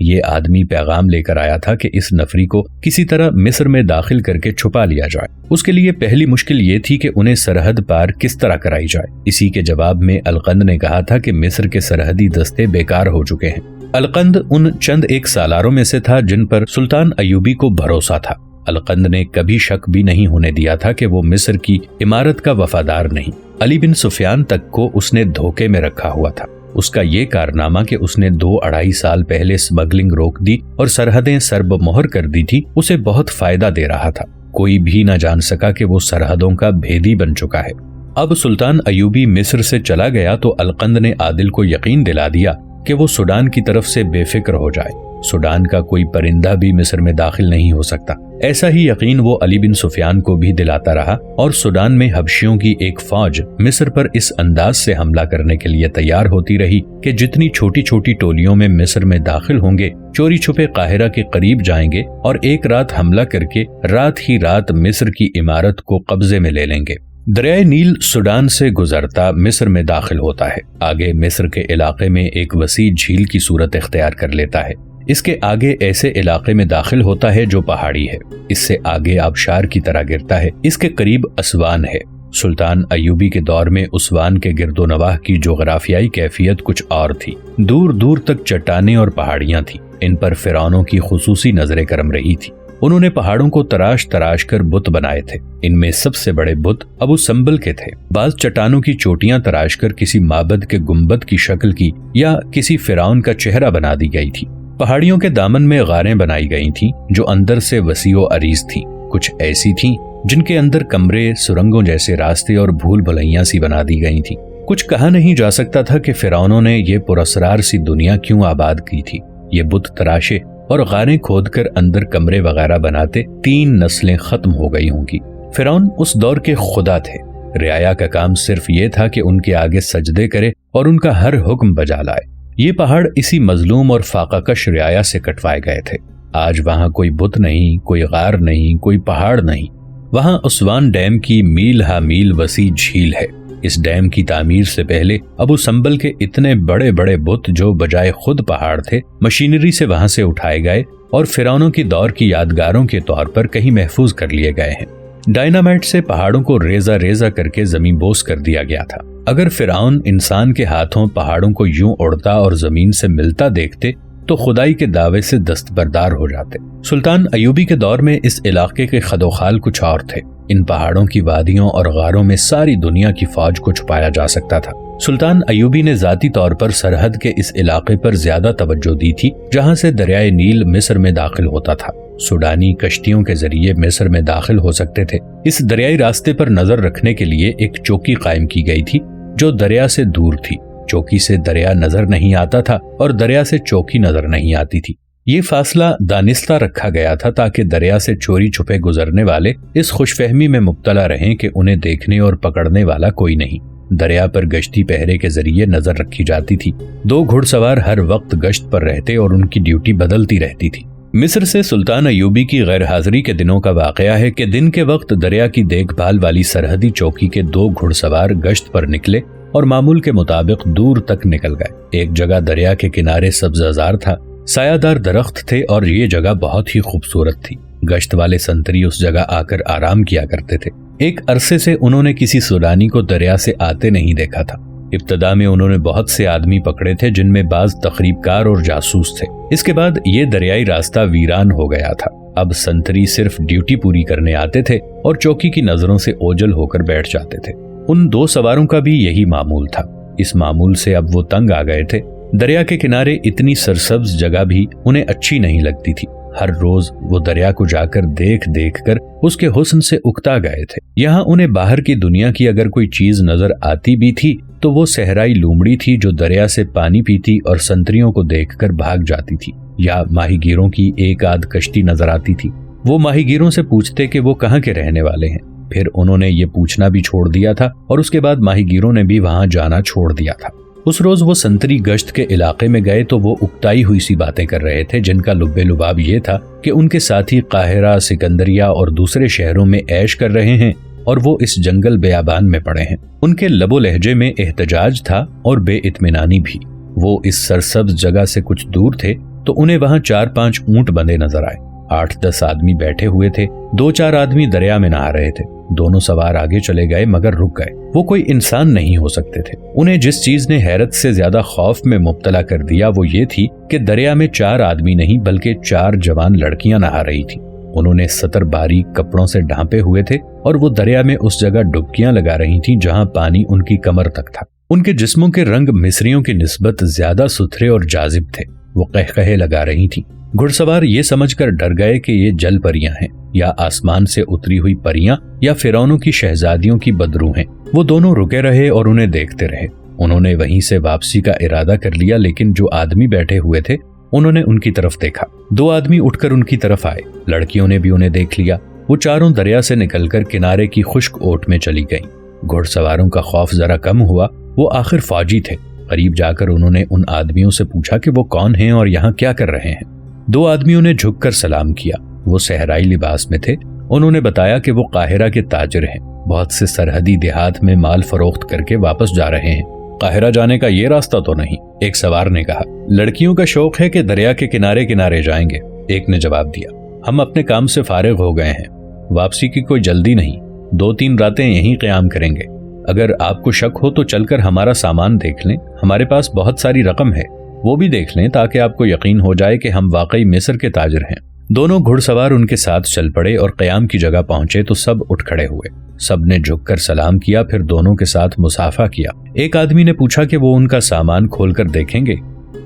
یہ آدمی پیغام لے کر آیا تھا کہ اس نفری کو کسی طرح مصر میں داخل کر کے چھپا لیا جائے۔ اس کے لیے پہلی مشکل یہ تھی کہ انہیں سرحد پار کس طرح کرائی جائے۔ اسی کے جواب میں القند نے کہا تھا کہ مصر کے سرحدی دستے بیکار ہو چکے ہیں۔ القند ان چند ایک سالاروں میں سے تھا جن پر سلطان ایوبی کو بھروسہ تھا۔ القند نے کبھی شک بھی نہیں ہونے دیا تھا کہ وہ مصر کی عمارت کا وفادار نہیں۔ علی بن سفیان تک کو اس نے دھوکے میں رکھا ہوا تھا۔ اس کا یہ کارنامہ کہ اس نے 2-2.5 سال پہلے اسمگلنگ روک دی اور سرحدیں سرب مہر کر دی تھی، اسے بہت فائدہ دے رہا تھا۔ کوئی بھی نہ جان سکا کہ وہ سرحدوں کا بھیدی بن چکا ہے۔ اب سلطان ایوبی مصر سے چلا گیا تو القند نے عادل کو یقین دلا دیا کہ وہ سوڈان کی طرف سے بے فکر ہو جائے۔ سوڈان کا کوئی پرندہ بھی مصر میں داخل نہیں ہو سکتا۔ ایسا ہی یقین وہ علی بن سفیان کو بھی دلاتا رہا اور سوڈان میں حبشیوں کی ایک فوج مصر پر اس انداز سے حملہ کرنے کے لیے تیار ہوتی رہی کہ جتنی چھوٹی چھوٹی ٹولیوں میں مصر میں داخل ہوں گے چوری چھپے قاہرہ کے قریب جائیں گے اور ایک رات حملہ کر کے رات ہی رات مصر کی عمارت کو قبضے میں لے لیں گے۔ دریائے نیل سوڈان سے گزرتا مصر میں داخل ہوتا ہے، آگے مصر کے علاقے میں ایک وسیع جھیل کی صورت اختیار کر لیتا ہے۔ اس کے آگے ایسے علاقے میں داخل ہوتا ہے جو پہاڑی ہے، اس سے آگے آبشار کی طرح گرتا ہے، اس کے قریب اسوان ہے۔ سلطان ایوبی کے دور میں اسوان کے گرد و نواح کی جغرافیائی کیفیت کچھ اور تھی۔ دور دور تک چٹانیں اور پہاڑیاں تھیں، ان پر فرعونوں کی خصوصی نظر کرم رہی تھی۔ انہوں نے پہاڑوں کو تراش تراش کر بت بنائے تھے، ان میں سب سے بڑے بت ابو سمبل کے تھے۔ بعض چٹانوں کی چوٹیاں تراش کر کسی معبد کے گنبد کی شکل کی یا کسی فرعون کا چہرہ بنا دی گئی تھی۔ پہاڑیوں کے دامن میں غاریں بنائی گئی تھیں جو اندر سے وسیع و عریض تھیں، کچھ ایسی تھیں جن کے اندر کمرے، سرنگوں جیسے راستے اور بھول بھلیاں سی بنا دی گئی تھیں۔ کچھ کہا نہیں جا سکتا تھا کہ فرعونوں نے یہ پراسرار سی دنیا کیوں آباد کی تھی۔ یہ بت تراشے اور غاریں کھود کر اندر کمرے وغیرہ بناتے 3 نسلیں ختم ہو گئی ہوں گی۔ فرعون اس دور کے خدا تھے، رعایا کا کام صرف یہ تھا کہ ان کے آگے سجدے کرے اور ان کا ہر حکم بجا لائے۔ یہ پہاڑ اسی مظلوم اور فاقہ کش رعایا سے کٹوائے گئے تھے۔ آج وہاں کوئی بت نہیں، کوئی غار نہیں، کوئی پہاڑ نہیں۔ وہاں اسوان ڈیم کی میل ہا میل وسیع جھیل ہے۔ اس ڈیم کی تعمیر سے پہلے ابو سمبل کے اتنے بڑے بڑے بت جو بجائے خود پہاڑ تھے، مشینری سے وہاں سے اٹھائے گئے اور فرعونوں کی دور کی یادگاروں کے طور پر کہیں محفوظ کر لیے گئے ہیں۔ ڈائنامائٹ سے پہاڑوں کو ریزہ ریزہ کر کے زمین بوس کر دیا گیا تھا۔ اگر فرعون انسان کے ہاتھوں پہاڑوں کو یوں اڑتا اور زمین سے ملتا دیکھتے تو خدائی کے دعوے سے دستبردار ہو جاتے۔ سلطان ایوبی کے دور میں اس علاقے کے خدوخال کچھ اور تھے۔ ان پہاڑوں کی وادیوں اور غاروں میں ساری دنیا کی فوج کو چھپایا جا سکتا تھا۔ سلطان ایوبی نے ذاتی طور پر سرحد کے اس علاقے پر زیادہ توجہ دی تھی جہاں سے دریائے نیل مصر میں داخل ہوتا تھا۔ سوڈانی کشتیوں کے ذریعے مصر میں داخل ہو سکتے تھے۔ اس دریائی راستے پر نظر رکھنے کے لیے ایک چوکی قائم کی گئی تھی جو دریا سے دور تھی۔ چوکی سے دریا نظر نہیں آتا تھا اور دریا سے چوکی نظر نہیں آتی تھی۔ یہ فاصلہ دانستہ رکھا گیا تھا تاکہ دریا سے چوری چھپے گزرنے والے اس خوش فہمی میں مبتلا رہیں کہ انہیں دیکھنے اور پکڑنے والا کوئی نہیں۔ دریا پر گشتی پہرے کے ذریعے نظر رکھی جاتی تھی۔ 2 گھڑ سوار ہر وقت گشت پر رہتے اور ان کی ڈیوٹی بدلتی رہتی تھی۔ مصر سے سلطان ایوبی کی غیر حاضری کے دنوں کا واقعہ ہے کہ دن کے وقت دریا کی دیکھ بھال والی سرحدی چوکی کے 2 گھڑ سوار گشت پر نکلے اور معمول کے مطابق دور تک نکل گئے۔ ایک جگہ دریا کے کنارے سبززار تھا، سایہ دار درخت تھے اور یہ جگہ بہت ہی خوبصورت تھی۔ گشت والے سنتری اس جگہ آ کر آرام کیا کرتے تھے۔ ایک عرصے سے انہوں نے کسی سوڈانی کو دریا سے آتے نہیں دیکھا تھا۔ ابتدا میں انہوں نے بہت سے آدمی پکڑے تھے جن میں بعض تخریب کار اور جاسوس تھے۔ اس کے بعد یہ دریائی راستہ ویران ہو گیا تھا۔ اب سنتری صرف ڈیوٹی پوری کرنے آتے تھے اور چوکی کی نظروں سے اوجھل ہو کر بیٹھ جاتے تھے۔ ان 2 سواروں کا بھی یہی معمول تھا۔ اس معمول سے اب وہ تنگ آ گئے تھے۔ دریا کے کنارے اتنی سرسبز جگہ بھی انہیں اچھی نہیں لگتی تھی۔ ہر روز وہ دریا کو جا کر دیکھ کر اس کے حسن سے اکتا گئے تھے۔ یہاں انہیں باہر کی دنیا کی اگر کوئی چیز نظر آتی بھی تھی تو وہ صحرائی لومڑی تھی جو دریا سے پانی پیتی اور سنتریوں کو دیکھ کر بھاگ جاتی تھی، یا ماہی گیروں کی ایک آدھ کشتی نظر آتی تھی۔ وہ ماہی گیروں سے پوچھتے کہ وہ کہاں کے رہنے والے ہیں، پھر انہوں نے یہ پوچھنا بھی چھوڑ دیا تھا اور اس کے بعد ماہی گیروں نے بھی وہاں جانا چھوڑ دیا تھا۔ اس روز وہ سنتری گشت کے علاقے میں گئے تو وہ اکتائی ہوئی سی باتیں کر رہے تھے جن کا لب لباب یہ تھا کہ ان کے ساتھی قاہرہ، سکندریہ اور دوسرے شہروں میں عیش کر رہے ہیں اور وہ اس جنگل بیابان میں پڑے ہیں۔ ان کے لب و لہجے میں احتجاج تھا اور بے اطمینانی بھی۔ وہ اس سرسبز جگہ سے کچھ دور تھے तो उन्हें वहां 4-5 ऊंट बंधे नजर आए। 8-10 आदमी बैठे हुए थे, 2-4 आदमी दरिया में नहा रहे थे। दोनों सवार आगे चले गए मगर रुक गए। वो कोई इंसान नहीं हो सकते थे। उन्हें जिस चीज ने हैरत से ज्यादा खौफ में मुब्तला कर दिया वो ये थी कि दरिया में 4 आदमी नहीं बल्कि 4 जवान लड़कियां नहा रही थी। उन्होंने सतर बारीक कपड़ों से ढांपे हुए थे और वो दरिया में उस जगह डुबकियां लगा रही थीं जहां पानी उनकी कमर तक था। उनके जिस्मों के रंग मिस्रियों की निस्बत ज्यादा सुथरे और जाजिब थे। वो कहकहे लगा रही थीं। घुड़सवार ये समझकर डर गए कि ये जल परियां हैं या आसमान से उतरी हुई परियां या फिरौनों की शहजादियों की बदरू हैं। वो दोनों रुके रहे और उन्हें देखते रहे। उन्होंने वहीं से वापसी का इरादा कर लिया, लेकिन जो आदमी बैठे हुए थे उन्होंने उनकी तरफ देखा। 2 आदमी उठकर उनकी तरफ आए। लड़कियों ने भी उन्हें देख लिया। वो चारों दरिया से निकलकर किनारे की खुश्क ओट में चली गईं। घुड़सवारों का खौफ जरा कम हुआ। वो आखिर फौजी थे। करीब जाकर उन्होंने उन आदमियों से पूछा कि वो कौन हैं और यहाँ क्या कर रहे हैं। 2 आदमियों ने झुककर सलाम किया। वो सहराई लिबास में थे। उन्होंने बताया कि वो काहिरा के ताजिर हैं, बहुत से सरहदी देहात में माल फरोख्त करके वापस जा रहे हैं। काहिरा जाने का ये रास्ता तो नहीं, एक सवार ने कहा। लड़कियों का शौक है कि दरिया के किनारे किनारे जाएंगे, एक ने जवाब दिया। हम अपने काम से फारिग हो गए हैं, वापसी की कोई जल्दी नहीं, 2-3 रातें यहीं क़याम करेंगे। अगर आपको शक हो तो चलकर हमारा सामान देख लें, हमारे पास बहुत सारी रकम है, वो भी देख लें ताकि आपको यकीन हो जाए कि हम वाकई मिस्र के ताजिर हैं। दोनों घुड़सवार उनके साथ चल पड़े और क़याम की जगह पहुंचे तो सब उठ खड़े हुए। सब ने झुककर सलाम किया, फिर दोनों के साथ मुसाफा किया। एक आदमी ने पूछा कि वो उनका सामान खोलकर देखेंगे।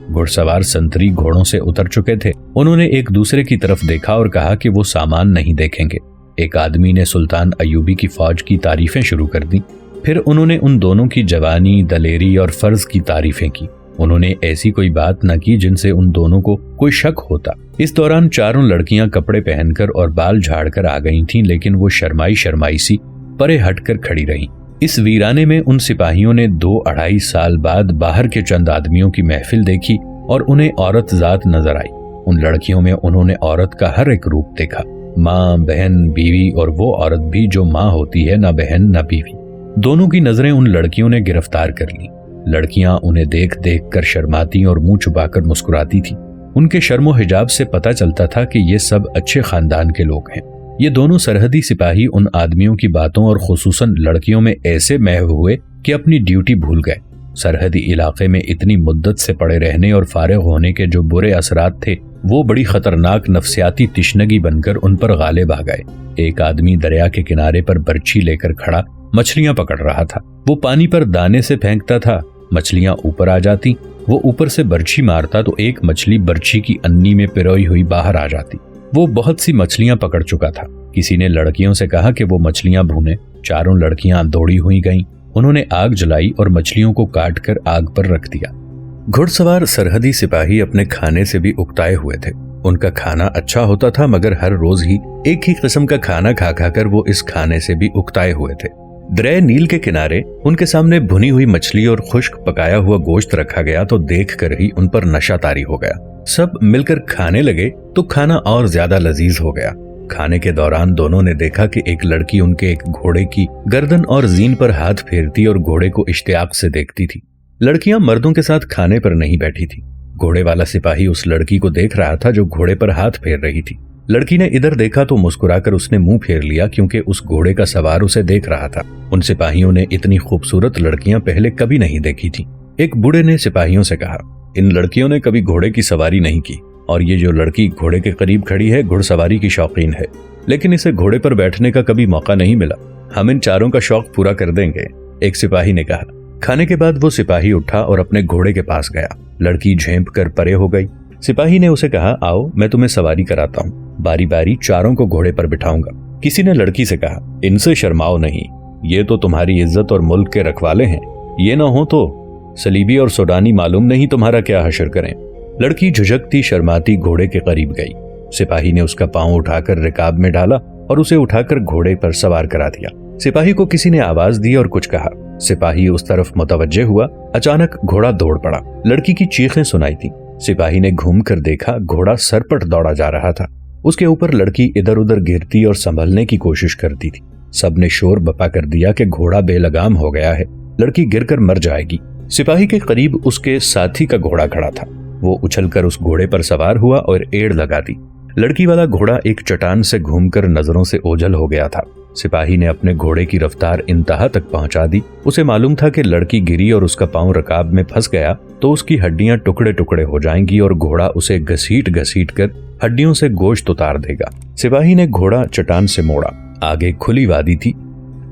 घुड़सवार संतरी घोड़ों से उतर चुके थे। उन्होंने एक दूसरे की तरफ देखा और कहा कि वो सामान नहीं देखेंगे। एक आदमी ने सुल्तान अयूबी की फौज की तारीफें शुरू कर दी। फिर उन्होंने उन दोनों की जवानी, दलेरी और फर्ज की तारीफें की। उन्होंने ऐसी कोई बात न की जिनसे उन दोनों को कोई शक होता। इस दौरान चारों लड़कियां कपड़े पहनकर और बाल झाड़कर आ गई थीं, लेकिन वो शर्माई शर्माई सी परे हटकर खड़ी रहीं। इस वीराने में उन सिपाहियों ने 2-2.5 साल बाद बाहर के चंद आदमियों की महफिल देखी और उन्हें औरत जात नजर आई। उन लड़कियों में उन्होंने औरत का हर एक रूप देखा, माँ, बहन, बीवी, और वो औरत भी जो माँ होती है, न बहन न बीवी। दोनों की नजरें उन लड़कियों ने गिरफ्तार कर ली। लड़कियां उन्हें देख देख कर शर्माती और मुंह छुपाकर मुस्कुराती थी। उनके शर्मो हिजाब से पता चलता था कि ये सब अच्छे खानदान के लोग हैं। ये दोनों सरहदी सिपाही उन आदमियों की बातों और खुसूसन लड़कियों में ऐसे महव हुए कि अपनी ड्यूटी भूल गए। सरहदी इलाके में इतनी मुद्दत से पड़े रहने और फारिग होने के जो बुरे असरात थे, वो बड़ी खतरनाक नफसियाती तिश्नगी बनकर उन पर गालिब आ गए। एक आदमी दरिया के किनारे पर बर्छी लेकर खड़ा मछलियां पकड़ रहा था। वो पानी पर दाने से फेंकता था, मछलियां ऊपर आ जाती। वो ऊपर से बर्छी मारता तो एक मछली बर्छी की अन्नी में पिरोई हुई बाहर आ जाती। वो बहुत सी मछलियां पकड़ चुका था। किसी ने लड़कियों से कहा कि वो मछलियां भूने। चारों लड़कियां दौड़ी हुई गईं। उन्होंने आग जलाई और मछलियों को काट कर आग पर रख दिया। घुड़सवार सरहदी सिपाही अपने खाने से भी उकताए हुए थे। उनका खाना अच्छा होता था, मगर हर रोज ही एक ही किस्म का खाना खा खाकर वो इस खाने से भी उकताए हुए थे। दरिया नील के किनारे उनके सामने भुनी हुई मछली और खुश्क पकाया हुआ गोश्त रखा गया तो देखकर ही उन पर नशा तारी हो गया। सब मिलकर खाने लगे तो खाना और ज्यादा लजीज हो गया। खाने के दौरान दोनों ने देखा कि एक लड़की उनके एक घोड़े की गर्दन और जीन पर हाथ फेरती और घोड़े को इश्तियाक से देखती थी। लड़कियां मर्दों के साथ खाने पर नहीं बैठी थी। घोड़े वाला सिपाही उस लड़की को देख रहा था जो घोड़े पर हाथ फेर रही थी। लड़की ने इधर देखा तो मुस्कुराकर उसने मुंह फेर लिया, क्योंकि उस घोड़े का सवार उसे देख रहा था। उन सिपाहियों ने इतनी खूबसूरत लड़कियां पहले कभी नहीं देखी थी। एक बूढ़े ने सिपाहियों से कहा, इन लड़कियों ने कभी घोड़े की सवारी नहीं की, और ये जो लड़की घोड़े के करीब खड़ी है घुड़सवारी की शौकीन है, लेकिन इसे घोड़े पर बैठने का कभी मौका नहीं मिला। हम इन चारों का शौक पूरा कर देंगे, एक सिपाही ने कहा। खाने के बाद वो सिपाही उठा और अपने घोड़े के पास गया। लड़की झेंप कर परे हो गई। सिपाही ने उसे कहा, आओ मैं तुम्हें सवारी कराता हूँ, बारी बारी चारों को घोड़े पर बिठाऊंगा। किसी ने लड़की से कहा, इनसे शर्माओ नहीं, ये तो तुम्हारी इज्जत और मुल्क के रखवाले हैं, ये ना हो तो सलीबी और सोडानी मालूम नहीं तुम्हारा क्या हशर करें। लड़की झुझकती शर्माती घोड़े के करीब गई। सिपाही ने उसका पांव उठाकर रिकाब में डाला और उसे उठाकर घोड़े पर सवार करा दिया। सिपाही को किसी ने आवाज दी और कुछ कहा। सिपाही उस तरफ मुतवज्जे हुआ। अचानक घोड़ा दौड़ पड़ा। लड़की की चीखें सुनाई थी। सिपाही ने घूम कर देखा, घोड़ा सरपट दौड़ा जा रहा था। उसके ऊपर लड़की इधर उधर गिरती और संभलने की कोशिश करती थी। सबने शोर बपा कर दिया कि घोड़ा बेलगाम हो गया है, लड़की गिरकर मर जाएगी। सिपाही के करीब उसके साथी का घोड़ा खड़ा था। वो उछल कर उस घोड़े पर सवार हुआ और एड़ लगा दी। लड़की वाला घोड़ा एक चट्टान से घूमकर नजरों से ओझल हो गया था। सिपाही ने अपने घोड़े की रफ्तार इंतहा तक पहुंचा दी। उसे मालूम था कि लड़की गिरी और उसका पांव रकाब में फंस गया तो उसकी हड्डियां टुकड़े टुकड़े हो जाएंगी और घोड़ा उसे घसीट घसीट कर हड्डियों से गोश्त उतार देगा। सिपाही ने घोड़ा चट्टान से मोड़ा। आगे खुली वादी थी।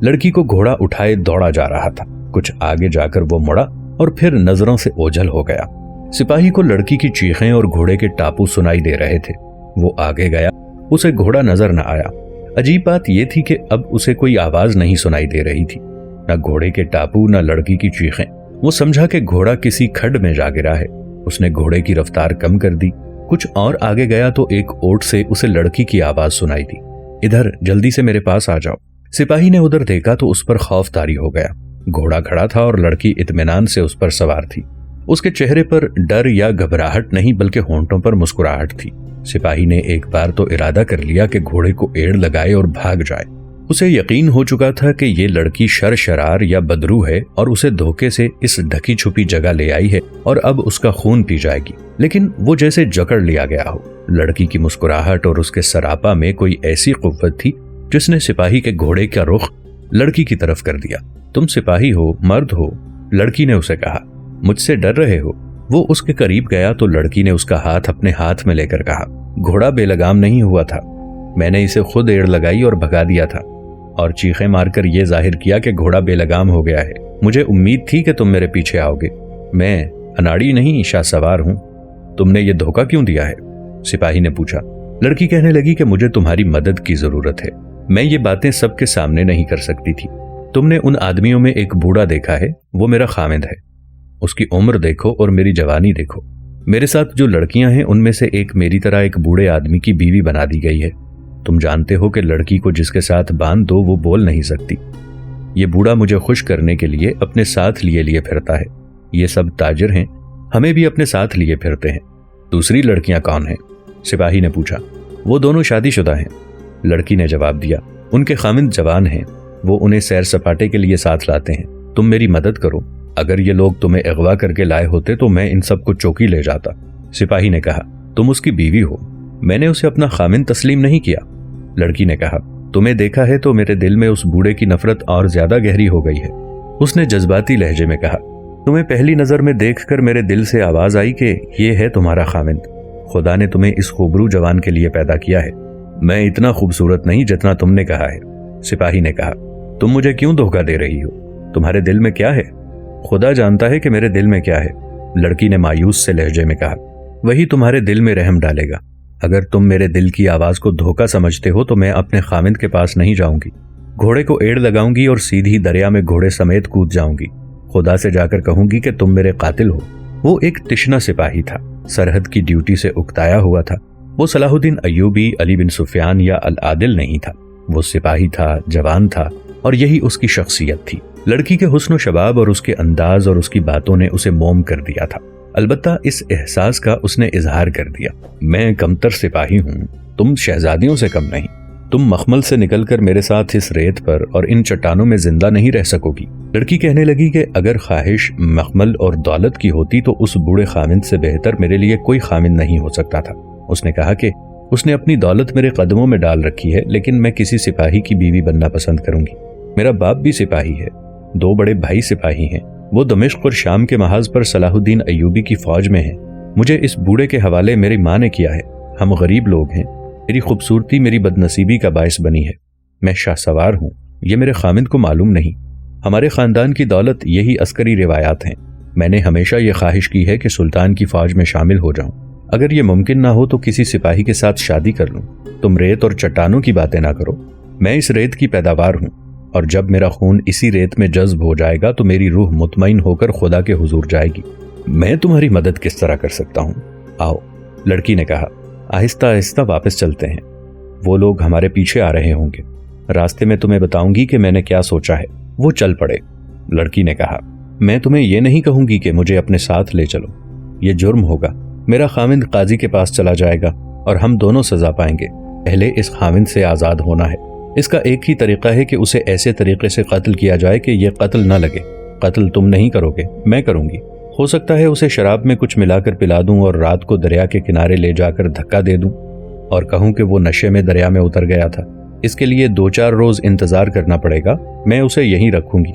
लड़की को घोड़ा उठाए दौड़ा जा रहा था। कुछ आगे जाकर वो मुड़ा और फिर नजरों से ओझल हो गया। सिपाही को लड़की की चीखें और घोड़े के टापू सुनाई दे रहे थे। वो आगे गया, उसे घोड़ा नजर न आया। अजीब बात यह थी कि अब उसे कोई आवाज नहीं सुनाई दे रही थी, न घोड़े के टापू न लड़की की चीखें। वो समझा कि घोड़ा किसी खड्ड में जा गिरा है। उसने घोड़े की रफ्तार कम कर दी। कुछ और आगे गया तो एक ओट से उसे लड़की की आवाज सुनाई दी, इधर जल्दी से मेरे पास आ जाओ। सिपाही ने उधर देखा तो उस पर खौफ तारी हो गया। घोड़ा खड़ा था और लड़की इत्मीनान से उस पर सवार थी। उसके चेहरे पर डर या घबराहट नहीं बल्कि होंठों पर मुस्कुराहट थी। सिपाही ने एक बार तो इरादा कर लिया कि घोड़े को एड़ लगाए और भाग जाए। उसे यकीन हो चुका था कि ये लड़की शरशरार या बदरू है और उसे धोखे से इस ढकी छुपी जगह ले आई है और अब उसका खून पी जाएगी। लेकिन वो जैसे जकड़ लिया गया हो। लड़की की मुस्कुराहट और उसके सरापा में कोई ऐसी कुव्वत थी जिसने सिपाही के घोड़े का रुख लड़की की तरफ कर दिया। तुम सिपाही हो, मर्द हो, लड़की ने उसे कहा। मुझसे डर रहे हो? वो उसके करीब गया तो लड़की ने उसका हाथ अपने हाथ में लेकर कहा, घोड़ा बेलगाम नहीं हुआ था, मैंने इसे खुद एड़ लगाई और भगा दिया था और चीखें मारकर यह जाहिर किया कि घोड़ा बेलगाम हो गया है। मुझे उम्मीद थी कि तुम मेरे पीछे आओगे। मैं अनाड़ी नहीं, शाहसवार हूं। तुमने ये धोखा क्यों दिया है? सिपाही ने पूछा। लड़की कहने लगी कि मुझे तुम्हारी मदद की जरूरत है। मैं ये बातें सबके सामने नहीं कर सकती थी। तुमने उन आदमियों में एक बूढ़ा देखा है, वो मेरा खामिद है। उसकी उम्र देखो और मेरी जवानी देखो। मेरे साथ जो लड़कियां हैं उनमें से एक मेरी तरह एक बूढ़े आदमी की बीवी बना दी गई है। तुम जानते हो कि लड़की को जिसके साथ बांध दो वो बोल नहीं सकती। ये बूढ़ा मुझे खुश करने के लिए अपने साथ लिए फिरता है। ये सब ताजिर हैं, हमें भी अपने साथ लिए फिरते हैं। दूसरी लड़कियां कौन हैं? सिपाही ने पूछा। वो दोनों शादीशुदा हैं। लड़की ने जवाब दिया। उनके खामिद जवान हैं, वो उन्हें सैर सपाटे के लिए साथ लाते हैं। तुम मेरी मदद करो। अगर ये लोग तुम्हें अगवा करके लाए होते तो मैं इन सबको चौकी ले जाता। सिपाही ने कहा, तुम उसकी बीवी हो, मैंने उसे अपना खामिद तस्लीम नहीं किया। लड़की ने कहा, तुम्हें देखा है तो मेरे दिल में उस बूढ़े की नफरत और ज्यादा गहरी हो गई है। उसने जज्बाती लहजे में कहा, तुम्हें पहली नजर में देखकर मेरे दिल से आवाज आई कि ये है तुम्हारा खामिद। खुदा ने तुम्हें इस खूबरू जवान के लिए पैदा किया है। मैं इतना खूबसूरत नहीं जितना तुमने कहा है। सिपाही ने कहा, तुम मुझे क्यों धोखा दे रही हो? तुम्हारे दिल में क्या है? खुदा जानता है कि मेरे दिल में क्या है। लड़की ने मायूस से लहजे में कहा, वही तुम्हारे दिल में रहम डालेगा। अगर तुम मेरे दिल की आवाज को धोखा समझते हो तो मैं अपने खामिद के पास नहीं जाऊंगी। घोड़े को एड़ लगाऊंगी और सीधी दरिया में घोड़े समेत कूद जाऊंगी। खुदा से जाकर कहूंगी कि तुम मेरे कातिल हो। वो एक तिश्ना सिपाही था, सरहद की ड्यूटी से उकताया हुआ था। वो सलाहुद्दीन अय्यूबी, अली बिन सुफियान या अल आदिल नहीं था। वो सिपाही था, जवान था और यही उसकी शख्सियत थी। लड़की के हुस्न शबाब और उसके अंदाज और उसकी बातों ने उसे मोम कर दिया था। अलबत्ता इस एहसास का उसने इजहार कर दिया, मैं कमतर सिपाही हूँ, तुम शहजादियों से कम नहीं। तुम मखमल से निकलकर मेरे साथ इस रेत पर और इन चट्टानों में जिंदा नहीं रह सकोगी। लड़की कहने लगी कि अगर ख्वाहिश मखमल और दौलत की होती तो उस बूढ़े खामिद से बेहतर मेरे लिए कोई खामिद नहीं हो सकता था। उसने कहा कि उसने अपनी दौलत मेरे कदमों में डाल रखी है, लेकिन मैं किसी सिपाही की बीवी बनना पसंद करूंगी। मेरा बाप भी सिपाही है, 2 बड़े भाई सिपाही हैं। वो दमिश्क और शाम के महाज पर सलाहुद्दीन अय्यूबी की फौज में हैं। मुझे इस बूढ़े के हवाले मेरी माँ ने किया है। हम गरीब लोग हैं। मेरी खूबसूरती मेरी बदनसीबी का बायस बनी है। मैं शाहसवार हूँ, ये मेरे खामिद को मालूम नहीं। हमारे खानदान की दौलत यही अस्करी रिवायात हैं। मैंने हमेशा ये ख्वाहिश की है कि सुल्तान की फौज में शामिल हो जाऊं। अगर ये मुमकिन ना हो तो किसी सिपाही के साथ शादी कर लूं। तुम रेत और चट्टानों की बातें ना करो। मैं इस रेत की पैदावार हूं और जब मेरा खून इसी रेत में जज्ब हो जाएगा तो मेरी रूह मुतमईन होकर खुदा के हुजूर जाएगी। मैं तुम्हारी मदद किस तरह कर सकता हूँ? आओ, लड़की ने कहा। आहिस्ता आहिस्ता वापस चलते हैं। वो लोग हमारे पीछे आ रहे होंगे। रास्ते में तुम्हें बताऊंगी कि मैंने क्या सोचा है। वो चल पड़े। लड़की ने कहा, मैं तुम्हें यह नहीं कहूंगी कि मुझे अपने साथ ले चलो, ये जुर्म होगा। मेरा खामिद काजी के पास चला जाएगा और हम दोनों सजा पाएंगे। पहले इस खामिद से आजाद होना है। इसका एक ही तरीका है कि उसे ऐसे तरीके से कत्ल किया जाए कि यह कत्ल न लगे। कत्ल तुम नहीं करोगे, मैं करूंगी। ہو سکتا ہے اسے شراب میں کچھ ملا کر پلا دوں اور رات کو دریا کے کنارے لے جا کر دھکا دے دوں اور کہوں کہ وہ نشے میں دریا میں اتر گیا تھا۔ اس کے لیے 2-4 روز انتظار کرنا پڑے گا، میں اسے یہیں رکھوں گی۔